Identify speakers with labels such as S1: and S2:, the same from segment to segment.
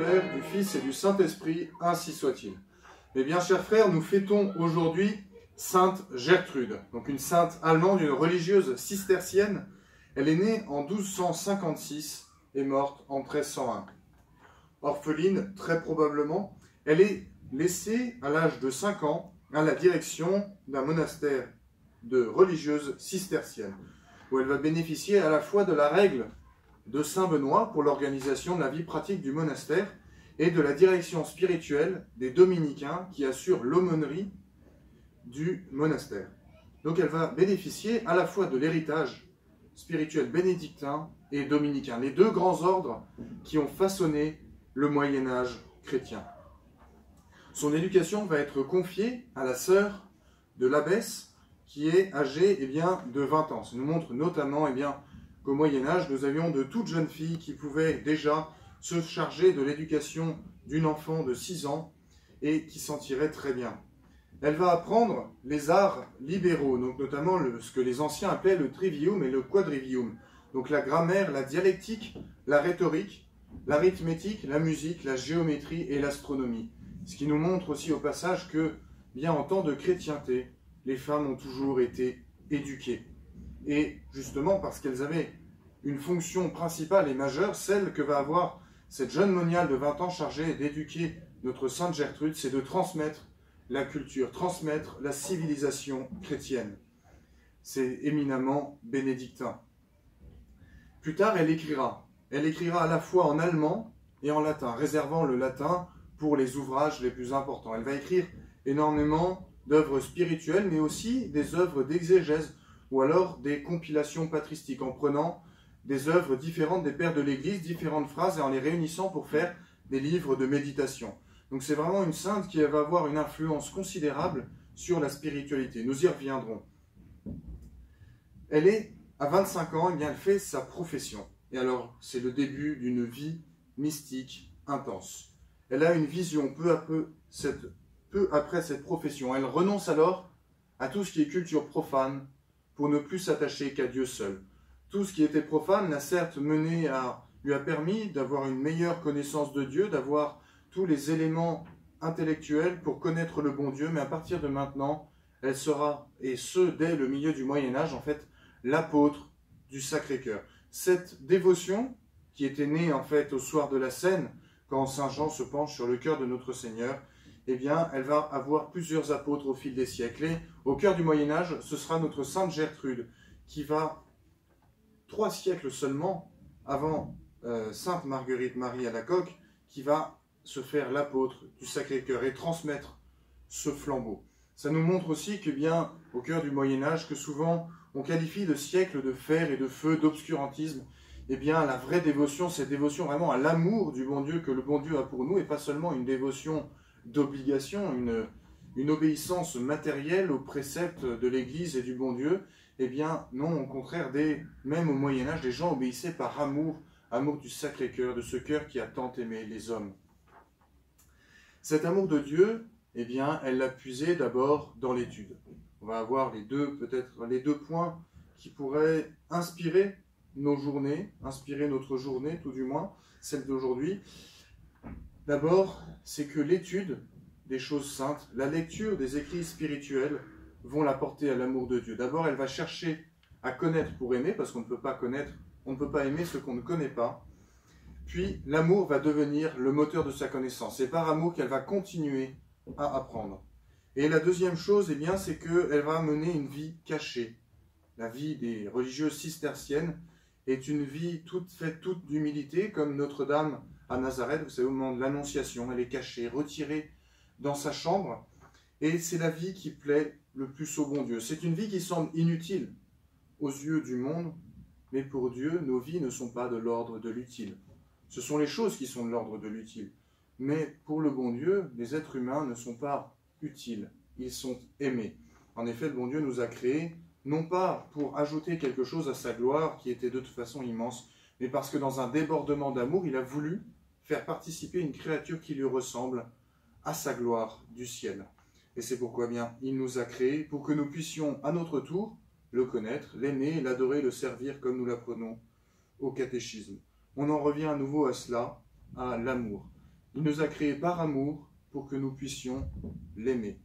S1: Père, du Fils et du Saint-Esprit, ainsi soit-il. Eh bien, chers frères, nous fêtons aujourd'hui Sainte Gertrude, donc une sainte allemande, une religieuse cistercienne. Elle est née en 1256 et morte en 1301. Orpheline, très probablement, elle est laissée à l'âge de 5 ans à la direction d'un monastère de religieuses cisterciennes, où elle va bénéficier à la fois de la règle de Saint Benoît pour l'organisation de la vie pratique du monastère et de la direction spirituelle des dominicains qui assurent l'aumônerie du monastère. Donc elle va bénéficier à la fois de l'héritage spirituel bénédictin et dominicain, les deux grands ordres qui ont façonné le Moyen-Âge chrétien. Son éducation va être confiée à la sœur de l'abbesse qui est âgée de 20 ans. Ça nous montre notamment qu'au Moyen-Âge, nous avions de toutes jeunes filles qui pouvaient déjà se charger de l'éducation d'une enfant de 6 ans et qui s'en tirait très bien. Elle va apprendre les arts libéraux, donc notamment ce que les anciens appelaient le trivium et le quadrivium. Donc la grammaire, la dialectique, la rhétorique, l'arithmétique, la musique, la géométrie et l'astronomie. Ce qui nous montre aussi au passage que, bien en temps de chrétienté, les femmes ont toujours été éduquées. Et justement parce qu'elles avaient une fonction principale et majeure, celle que va avoir cette jeune moniale de 20 ans chargée d'éduquer notre Sainte Gertrude, c'est de transmettre la culture, transmettre la civilisation chrétienne. C'est éminemment bénédictin. Plus tard, elle écrira. Elle écrira à la fois en allemand et en latin, réservant le latin pour les ouvrages les plus importants. Elle va écrire énormément d'œuvres spirituelles, mais aussi des œuvres d'exégèse, ou alors des compilations patristiques, en prenant des œuvres différentes des pères de l'Église, différentes phrases, et en les réunissant pour faire des livres de méditation. Donc c'est vraiment une sainte qui va avoir une influence considérable sur la spiritualité. Nous y reviendrons. Elle est, à 25 ans, elle fait sa profession. Et alors, c'est le début d'une vie mystique intense. Elle a une vision peu après cette profession. Elle renonce alors à tout ce qui est culture profane pour ne plus s'attacher qu'à Dieu seul. Tout ce qui était profane l'a certes lui a permis d'avoir une meilleure connaissance de Dieu, d'avoir tous les éléments intellectuels pour connaître le bon Dieu, mais à partir de maintenant, elle sera, et ce dès le milieu du Moyen-Âge, en fait, l'apôtre du Sacré-Cœur. Cette dévotion, qui était née en fait au soir de la Cène, quand Saint Jean se penche sur le cœur de notre Seigneur, eh bien, elle va avoir plusieurs apôtres au fil des siècles. Et au cœur du Moyen-Âge, ce sera notre Sainte Gertrude, qui va, 3 siècles seulement, avant Sainte Marguerite Marie Alacoque, qui va se faire l'apôtre du Sacré-Cœur et transmettre ce flambeau. Ça nous montre aussi que bien, au cœur du Moyen-Âge, que souvent on qualifie de siècle de fer et de feu, d'obscurantisme, eh bien la vraie dévotion, c'est dévotion vraiment à l'amour du bon Dieu que le bon Dieu a pour nous, et pas seulement une dévotion d'obligation, une obéissance matérielle aux préceptes de l'Église et du bon Dieu. Eh bien non, au contraire, même au Moyen-Âge, les gens obéissaient par amour, amour du Sacré-Cœur, de ce cœur qui a tant aimé les hommes. Cet amour de Dieu, eh bien, elle l'a puisé d'abord dans l'étude. On va avoir peut-être les deux points qui pourraient inspirer nos journées, inspirer notre journée, tout du moins, celle d'aujourd'hui. D'abord, c'est que l'étude des choses saintes, la lecture des écrits spirituels vont la porter à l'amour de Dieu. D'abord, elle va chercher à connaître pour aimer, parce qu'on ne peut pas connaître, on ne peut pas aimer ce qu'on ne connaît pas. Puis, l'amour va devenir le moteur de sa connaissance. C'est par amour qu'elle va continuer à apprendre. Et la deuxième chose, eh bien, c'est qu'elle va mener une vie cachée. La vie des religieuses cisterciennes est une vie faite toute d'humilité, comme Notre-Dame à Nazareth, vous savez, au moment de l'Annonciation, elle est cachée, retirée dans sa chambre. Et c'est la vie qui plaît le plus au bon Dieu. C'est une vie qui semble inutile aux yeux du monde, mais pour Dieu, nos vies ne sont pas de l'ordre de l'utile. Ce sont les choses qui sont de l'ordre de l'utile. Mais pour le bon Dieu, les êtres humains ne sont pas utiles, ils sont aimés. En effet, le bon Dieu nous a créés, non pas pour ajouter quelque chose à sa gloire, qui était de toute façon immense, mais parce que dans un débordement d'amour, il a voulu faire participer une créature qui lui ressemble à sa gloire du ciel. Et c'est pourquoi bien il nous a créés, pour que nous puissions à notre tour le connaître, l'aimer, l'adorer, le servir comme nous l'apprenons au catéchisme. On en revient à nouveau à cela, à l'amour. Il nous a créés par amour pour que nous puissions l'aimer.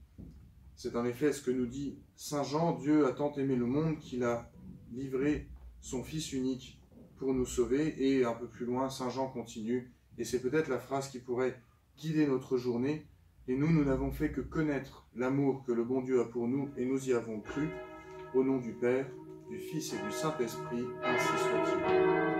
S1: C'est en effet ce que nous dit Saint Jean. Dieu a tant aimé le monde qu'il a livré son Fils unique pour nous sauver. Et un peu plus loin, Saint Jean continue, et c'est peut-être la phrase qui pourrait guider notre journée. Et nous n'avons fait que connaître l'amour que le bon Dieu a pour nous, et nous y avons cru. Au nom du Père, du Fils et du Saint-Esprit, ainsi soit-il.